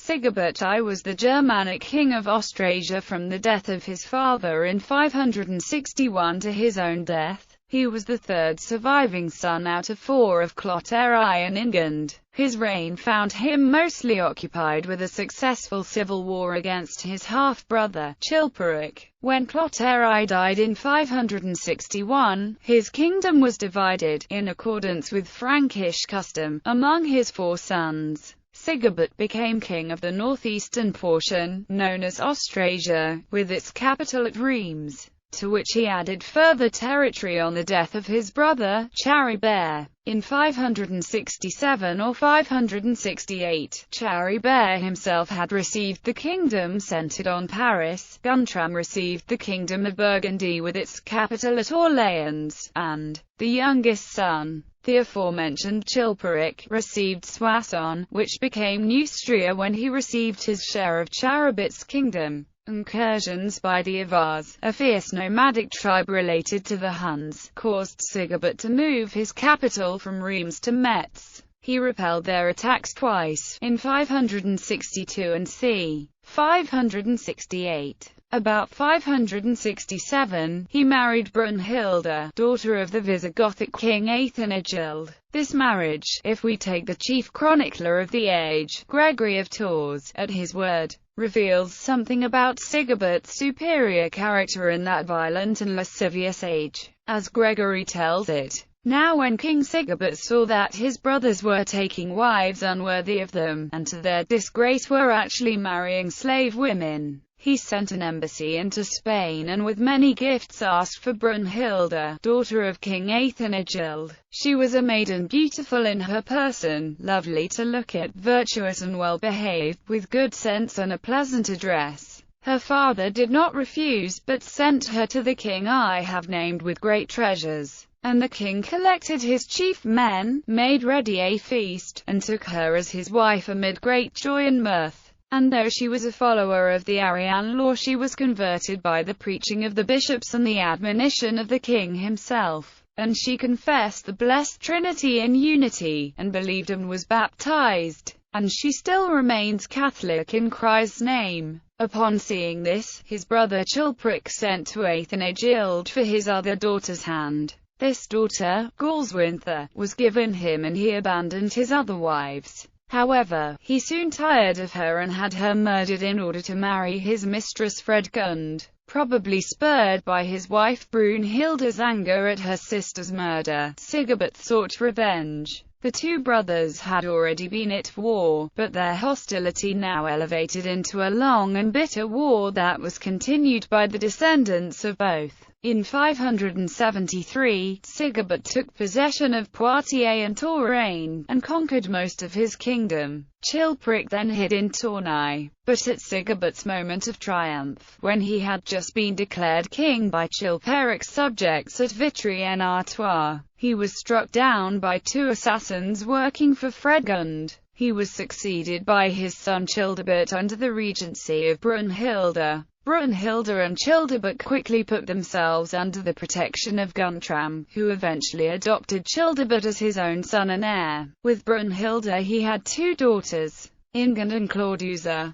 Sigebert I was the Germanic king of Austrasia from the death of his father in 561 to his own death. He was the third surviving son out of four of Clotaire I and Ingund. His reign found him mostly occupied with a successful civil war against his half-brother, Chilperic. When Clotaire I died in 561, his kingdom was divided, in accordance with Frankish custom, among his four sons. Sigebert became king of the northeastern portion, known as Austrasia, with its capital at Reims, to which he added further territory on the death of his brother, Charibert. In 567 or 568, Charibert himself had received the kingdom centered on Paris, Guntram received the kingdom of Burgundy with its capital at Orléans, and the youngest son, the aforementioned Chilperic, received Soissons, which became Neustria when he received his share of Charibert's kingdom. Incursions by the Avars, a fierce nomadic tribe related to the Huns, caused Sigebert to move his capital from Reims to Metz. He repelled their attacks twice, in 562 and c. 568. About 567, he married Brunhilde, daughter of the Visigothic king Aethanagild. This marriage, if we take the chief chronicler of the age, Gregory of Tours, at his word, reveals something about Sigebert's superior character in that violent and lascivious age. As Gregory tells it, now when King Sigebert saw that his brothers were taking wives unworthy of them, and to their disgrace were actually marrying slave women, he sent an embassy into Spain and with many gifts asked for Brunhilde, daughter of King Aethanagild. She was a maiden beautiful in her person, lovely to look at, virtuous and well-behaved, with good sense and a pleasant address. Her father did not refuse, but sent her to the king I have named with great treasures. And the king collected his chief men, made ready a feast, and took her as his wife amid great joy and mirth. And though she was a follower of the Arian law, she was converted by the preaching of the bishops and the admonition of the king himself. And she confessed the blessed Trinity in unity, and believed and was baptized. And she still remains Catholic in Christ's name. Upon seeing this, his brother Chilperic sent to Aethanagild for his other daughter's hand. This daughter, Galswintha, was given him and he abandoned his other wives. However, he soon tired of her and had her murdered in order to marry his mistress Fredegund. Probably spurred by his wife Brunhilde's anger at her sister's murder, Sigebert sought revenge. The two brothers had already been at war, but their hostility now elevated into a long and bitter war that was continued by the descendants of both. In 573, Sigebert took possession of Poitiers and Touraine, and conquered most of his kingdom. Chilperic then hid in Tournai. But at Sigebert's moment of triumph, when he had just been declared king by Chilperic's subjects at Vitry-en-Artois, he was struck down by two assassins working for Fredegund. He was succeeded by his son Childebert under the regency of Brunhilde. Brunhilde and Childebert quickly put themselves under the protection of Guntram, who eventually adopted Childebert as his own son and heir. With Brunhilde he had two daughters, Ingund and Claudusa.